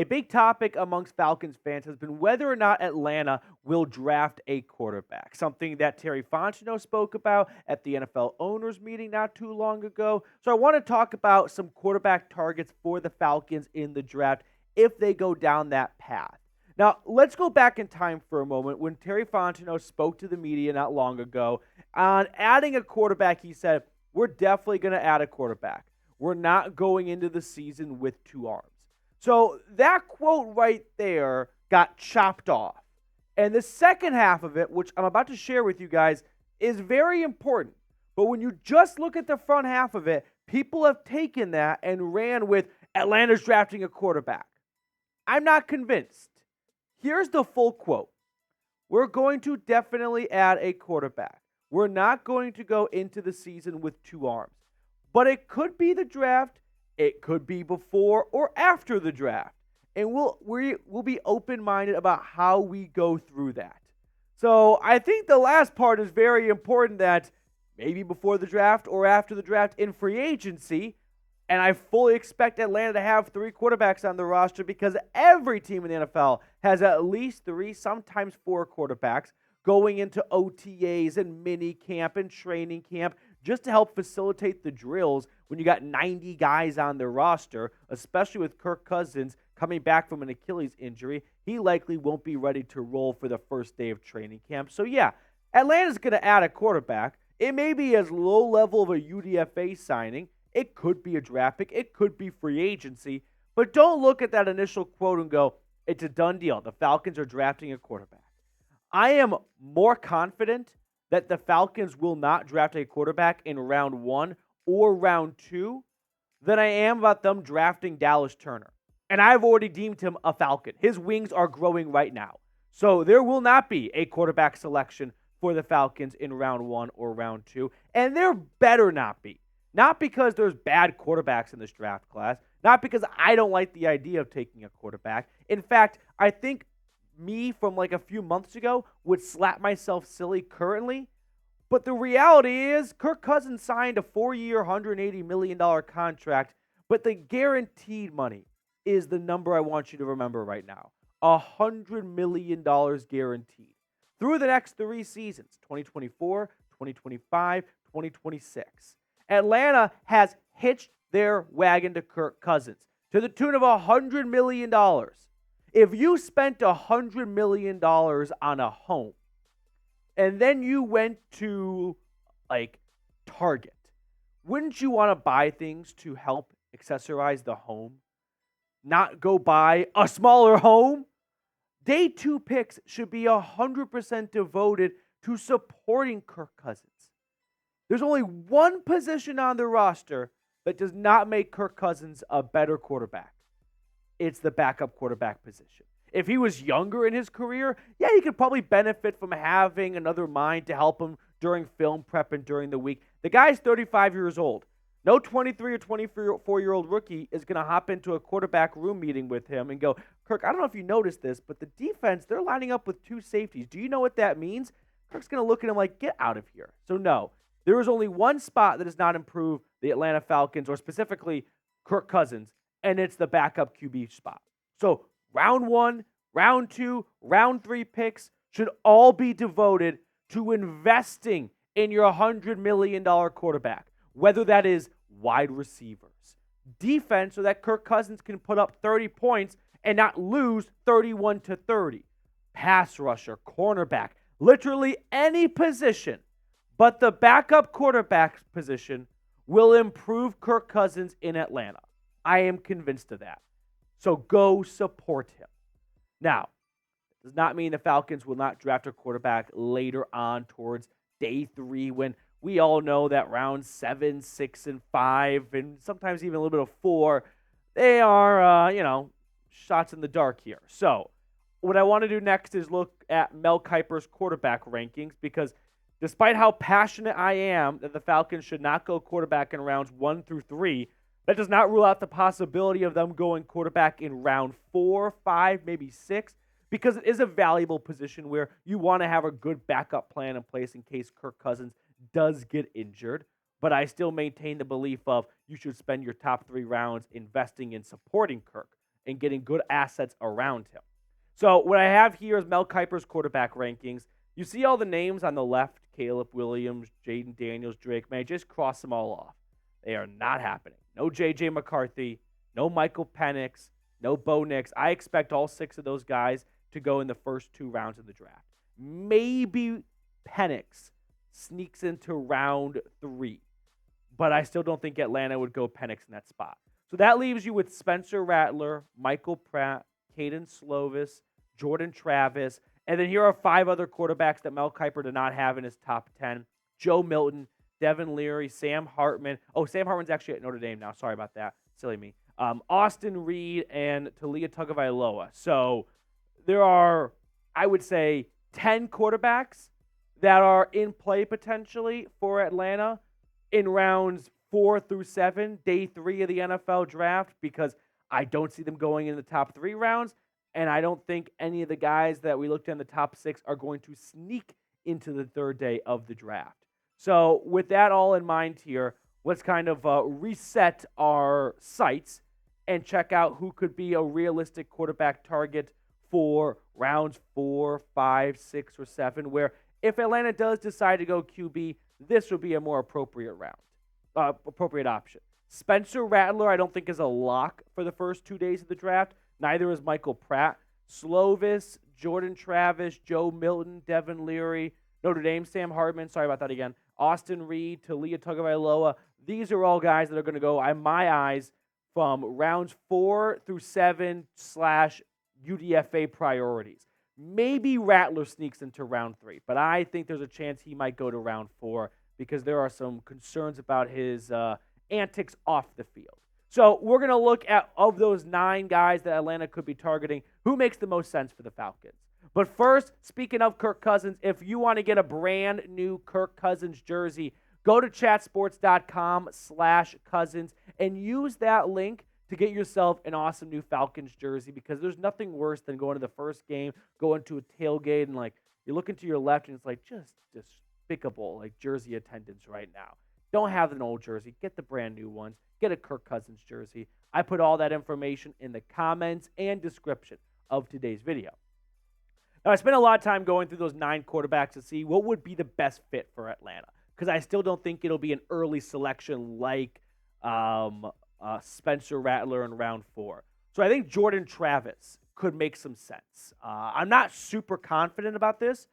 big topic amongst Falcons fans has been whether or not Atlanta will draft a quarterback, something that Terry Fontenot spoke about at the NFL owners meeting not too long ago. So I want to talk about some quarterback targets for the Falcons in the draft if they go down that path. Now, let's go back in time for a moment when Terry Fontenot spoke to the media not long ago on adding a quarterback. He said, we're definitely going to add a quarterback. We're not going into the season with two arms. So that quote right there got chopped off. And the second half of it, which I'm about to share with you guys, is very important. But when you just look at the front half of it, people have taken that and ran with Atlanta's drafting a quarterback. I'm not convinced. Here's the full quote. We're going to definitely add a quarterback. We're not going to go into the season with two arms. But it could be the draft. It could be before or after the draft. And we'll be open-minded about how we go through that. So I think the last part is very important, that maybe before the draft or after the draft in free agency, and I fully expect Atlanta to have 3 quarterbacks on the roster because every team in the NFL has at least 3, sometimes 4 quarterbacks going into OTAs and mini camp and training camp just to help facilitate the drills when you got 90 guys on the roster, especially with Kirk Cousins coming back from an Achilles injury. He likely won't be ready to roll for the first day of training camp. So yeah, Atlanta's going to add a quarterback. It may be as low level of a UDFA signing. It could be a draft pick. It could be free agency. But don't look at that initial quote and go, it's a done deal. The Falcons are drafting a quarterback. I am more confident that the Falcons will not draft a quarterback in round 1 or round 2 than I am about them drafting Dallas Turner. And I've already deemed him a Falcon. His wings are growing right now. So there will not be a quarterback selection for the Falcons in round 1 or round 2. And there better not be. Not because there's bad quarterbacks in this draft class. Not because I don't like the idea of taking a quarterback. In fact, I think me from like a few months ago would slap myself silly currently. But the reality is Kirk Cousins signed a 4-year, $180 million contract. But the guaranteed money is the number I want you to remember right now. $100 million guaranteed through the next 3 seasons, 2024, 2025, 2026. Atlanta has hitched their wagon to Kirk Cousins to the tune of $100 million. If you spent $100 million on a home and then you went to like Target, wouldn't you want to buy things to help accessorize the home? Not go buy a smaller home? Day 2 picks should be 100% devoted to supporting Kirk Cousins. There's only one position on the roster that does not make Kirk Cousins a better quarterback. It's the backup quarterback position. If he was younger in his career, yeah, he could probably benefit from having another mind to help him during film prep and during the week. The guy's 35 years old. No 23 or 24-year-old rookie is going to hop into a quarterback room meeting with him and go, Kirk, I don't know if you noticed this, but the defense, they're lining up with 2 safeties. Do you know what that means? Kirk's going to look at him like, get out of here. So no, there is only one spot that does not improve the Atlanta Falcons, or specifically Kirk Cousins, and it's the backup QB spot. So round 1, round 2, round 3 picks should all be devoted to investing in your $100 million quarterback, whether that is wide receivers, defense, so that Kirk Cousins can put up 30 points and not lose 31-30, pass rusher, cornerback, literally any position, but the backup quarterback position will improve Kirk Cousins in Atlanta. I am convinced of that. So go support him. Now, it does not mean the Falcons will not draft a quarterback later on towards day 3 when we all know that round 7, 6, and 5, and sometimes even a little bit of 4, they are, shots in the dark here. So what I want to do next is look at Mel Kiper's quarterback rankings, because despite how passionate I am that the Falcons should not go quarterback in rounds 1 through 3, that does not rule out the possibility of them going quarterback in round 4, 5, maybe 6, because it is a valuable position where you want to have a good backup plan in place in case Kirk Cousins does get injured. But I still maintain the belief of you should spend your top 3 rounds investing in supporting Kirk and getting good assets around him. So what I have here is Mel Kiper's quarterback rankings. You see all the names on the left, Caleb Williams, Jayden Daniels, Drake Maye, just cross them all off. They are not happening. No J.J. McCarthy, no Michael Penix, no Bo Nix. I expect all 6 of those guys to go in the first 2 rounds of the draft. Maybe Penix sneaks into round 3, but I still don't think Atlanta would go Penix in that spot. So that leaves you with Spencer Rattler, Michael Pratt, Kedon Slovis, Jordan Travis, and then here are 5 other quarterbacks that Mel Kiper did not have in his top 10. Joe Milton, Devin Leary, Sam Hartman. Oh, Sam Hartman's actually at Notre Dame now. Sorry about that. Silly me. Austin Reed and Taulia Tagovailoa. So there are, I would say, 10 quarterbacks that are in play potentially for Atlanta in rounds 4 through 7, day 3 of the NFL draft, because I don't see them going in the top 3 rounds, and I don't think any of the guys that we looked at in the top 6 are going to sneak into the 3rd day of the draft. So with that all in mind here, let's kind of reset our sights and check out who could be a realistic quarterback target for rounds 4, 5, 6, or 7, where if Atlanta does decide to go QB, this would be a more appropriate option. Spencer Rattler, I don't think is a lock for the first 2 days of the draft. Neither is Michael Pratt. Slovis, Jordan Travis, Joe Milton, Devin Leary, Notre Dame, Sam Hartman, sorry about that again, Austin Reed, Taulia Tagovailoa. These are all guys that are going to go, in my eyes, from rounds 4 through 7 / UDFA priorities. Maybe Rattler sneaks into round 3, but I think there's a chance he might go to round 4 because there are some concerns about his antics off the field. So we're going to look at, of those 9 guys that Atlanta could be targeting, who makes the most sense for the Falcons. But first, speaking of Kirk Cousins, if you want to get a brand new Kirk Cousins jersey, go to chatsports.com/Cousins and use that link to get yourself an awesome new Falcons jersey, because there's nothing worse than going to the first game, going to a tailgate, and you're looking to your left and it's just despicable, jersey attendance right now. Don't have an old jersey. Get the brand new ones. Get a Kirk Cousins jersey. I put all that information in the comments and description of today's video. Now, I spent a lot of time going through those 9 quarterbacks to see what would be the best fit for Atlanta, because I still don't think it'll be an early selection like Spencer Rattler in round 4. So I think Jordan Travis could make some sense. I'm not super confident about this,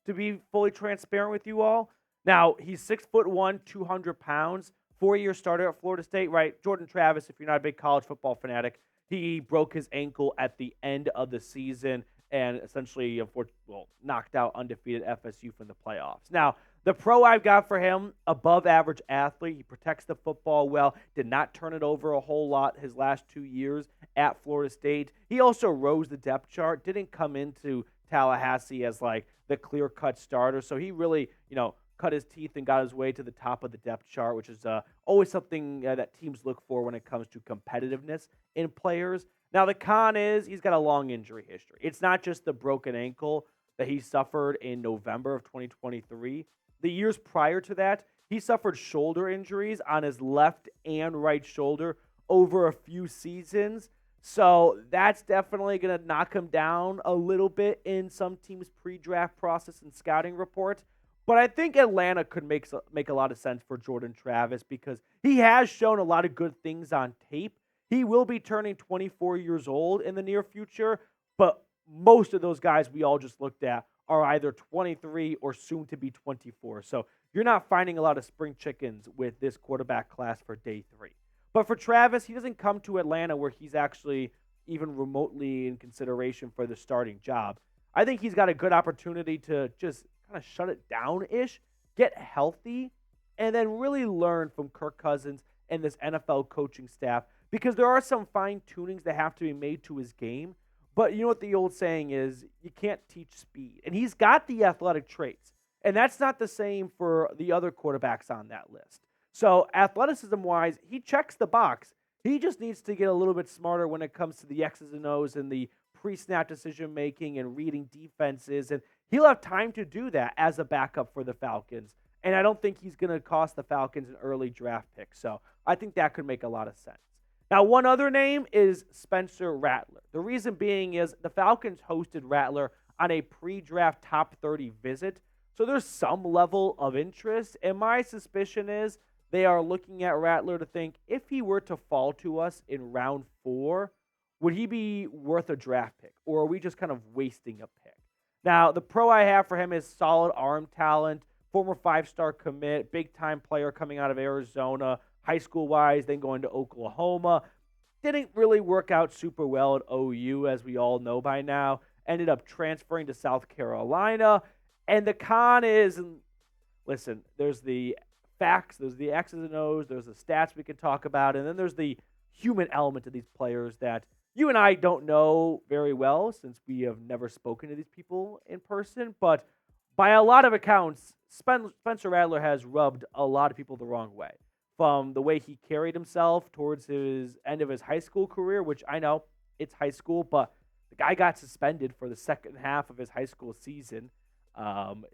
to be fully transparent with you all. Now, he's 6'1", 200 pounds, 4-year starter at Florida State, right? Jordan Travis, if you're not a big college football fanatic, he broke his ankle at the end of the season and essentially knocked out undefeated FSU from the playoffs. Now, the pro I've got for him, above average athlete. He protects the football well, did not turn it over a whole lot his last 2 years at Florida State. He also rose the depth chart, didn't come into Tallahassee as the clear-cut starter. So he really, cut his teeth and got his way to the top of the depth chart, which is always something that teams look for when it comes to competitiveness in players. Now, the con is he's got a long injury history. It's not just the broken ankle that he suffered in November of 2023. The years prior to that, he suffered shoulder injuries on his left and right shoulder over a few seasons. So that's definitely going to knock him down a little bit in some teams' pre-draft process and scouting reports. But I think Atlanta could make a lot of sense for Jordan Travis because he has shown a lot of good things on tape. He will be turning 24 years old in the near future, but most of those guys we all just looked at are either 23 or soon to be 24. So you're not finding a lot of spring chickens with this quarterback class for day 3. But for Travis, he doesn't come to Atlanta where he's actually even remotely in consideration for the starting job. I think he's got a good opportunity to just kind of shut it down-ish, get healthy, and then really learn from Kirk Cousins and this NFL coaching staff, because there are some fine-tunings that have to be made to his game. But you know what the old saying is, you can't teach speed. And he's got the athletic traits. And that's not the same for the other quarterbacks on that list. So athleticism-wise, he checks the box. He just needs to get a little bit smarter when it comes to the X's and O's and the pre-snap decision-making and reading defenses. And he'll have time to do that as a backup for the Falcons. And I don't think he's going to cost the Falcons an early draft pick. So I think that could make a lot of sense. Now, one other name is Spencer Rattler. The reason being is the Falcons hosted Rattler on a pre-draft top 30 visit, so there's some level of interest, and my suspicion is they are looking at Rattler to think if he were to fall to us in round 4, would he be worth a draft pick, or are we just kind of wasting a pick? Now, the pro I have for him is solid arm talent, former 5-star commit, big-time player coming out of Arizona, high school-wise, then going to Oklahoma. Didn't really work out super well at OU, as we all know by now. Ended up transferring to South Carolina. And the con is, listen, there's the facts, there's the X's and O's, there's the stats we can talk about, and then there's the human element of these players that you and I don't know very well since we have never spoken to these people in person. But by a lot of accounts, Spencer Rattler has rubbed a lot of people the wrong way. From the way he carried himself towards his end of his high school career, which I know it's high school, but the guy got suspended for the second half of his high school season.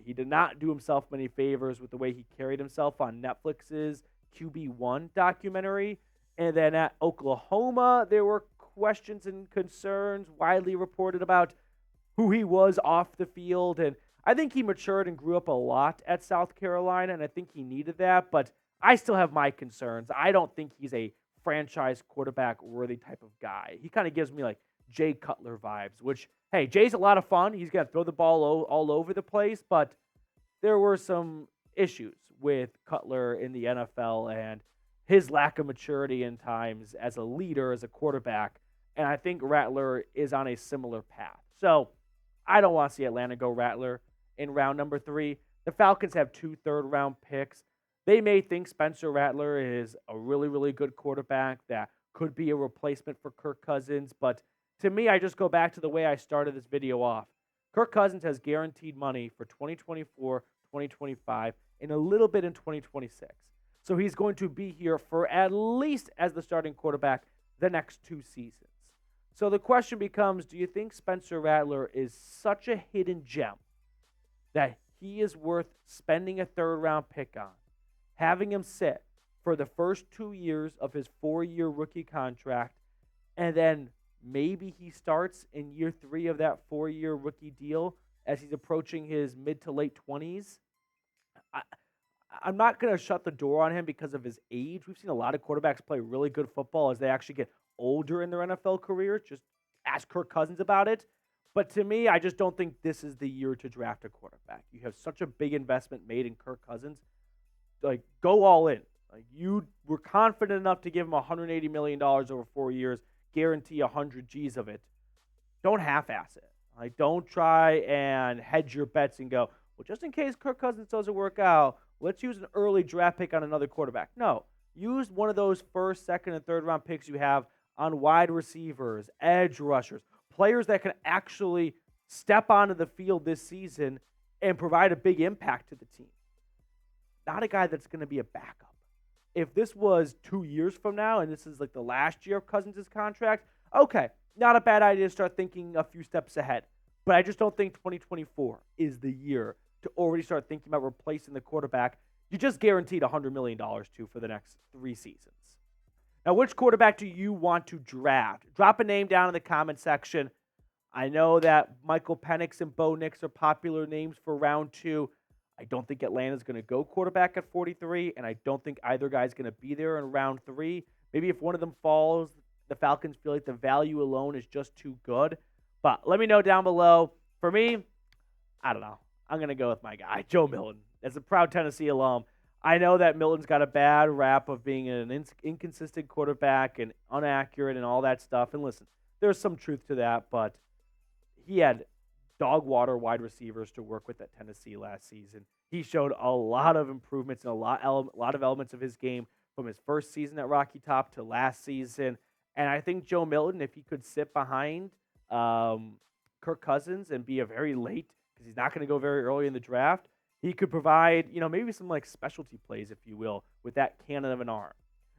He did not do himself many favors with the way he carried himself on Netflix's QB1 documentary. And then at Oklahoma, there were questions and concerns widely reported about who he was off the field. And I think he matured and grew up a lot at South Carolina, and I think he needed that. But I still have my concerns. I don't think he's a franchise quarterback-worthy type of guy. He kind of gives me like Jay Cutler vibes, which, hey, Jay's a lot of fun. He's going to throw the ball all over the place, but there were some issues with Cutler in the NFL and his lack of maturity in times as a leader, as a quarterback, and I think Rattler is on a similar path. So I don't want to see Atlanta go Rattler in round number 3. The Falcons have 2 third-round picks. They may think Spencer Rattler is a really, really good quarterback that could be a replacement for Kirk Cousins. But to me, I just go back to the way I started this video off. Kirk Cousins has guaranteed money for 2024, 2025, and a little bit in 2026. So he's going to be here for at least as the starting quarterback the next 2 seasons. So the question becomes, do you think Spencer Rattler is such a hidden gem that he is worth spending a third-round pick on, having him sit for the first 2 years of his 4-year rookie contract, and then maybe he starts in year 3 of that 4-year rookie deal as he's approaching his mid to late 20s? I'm not going to shut the door on him because of his age. We've seen a lot of quarterbacks play really good football as they actually get older in their NFL career. Just ask Kirk Cousins about it. But to me, I just don't think this is the year to draft a quarterback. You have such a big investment made in Kirk Cousins. Like, go all in. Like, you were confident enough to give him $180 million over 4 years, guarantee 100 G's of it. Don't half-ass it. Like, don't try and hedge your bets and go, well, just in case Kirk Cousins doesn't work out, let's use an early draft pick on another quarterback. No, use one of those first, second, and third round picks you have on wide receivers, edge rushers, players that can actually step onto the field this season and provide a big impact to the team. Not a guy that's going to be a backup. If this was 2 years from now and this is like the last year of Cousins' contract, okay, not a bad idea to start thinking a few steps ahead. But I just don't think 2024 is the year to already start thinking about replacing the quarterback you just guaranteed $100 million to for the next 3 seasons. Now, which quarterback do you want to draft? Drop a name down in the comment section. I know that Michael Penix and Bo Nix are popular names for round 2. I don't think Atlanta's going to go quarterback at 43, and I don't think either guy's going to be there in round 3. Maybe if one of them falls, the Falcons feel like the value alone is just too good. But let me know down below. For me, I don't know. I'm going to go with my guy, Joe Milton. As a proud Tennessee alum, I know that Milton's got a bad rap of being an inconsistent quarterback and inaccurate and all that stuff. And listen, there's some truth to that, but he had dog water wide receivers to work with at Tennessee last season. He showed a lot of improvements in a lot of elements of his game from his first season at Rocky Top to last season. And I think Joe Milton, if he could sit behind Kirk Cousins and be a very late, because he's not going to go very early in the draft, he could provide, maybe some like specialty plays, if you will, with that cannon of an arm.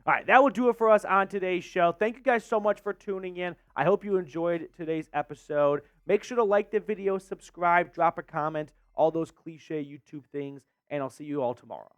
All right, that will do it for us on today's show. Thank you guys so much for tuning in. I hope you enjoyed today's episode. Make sure to like the video, subscribe, drop a comment, all those cliche YouTube things, and I'll see you all tomorrow.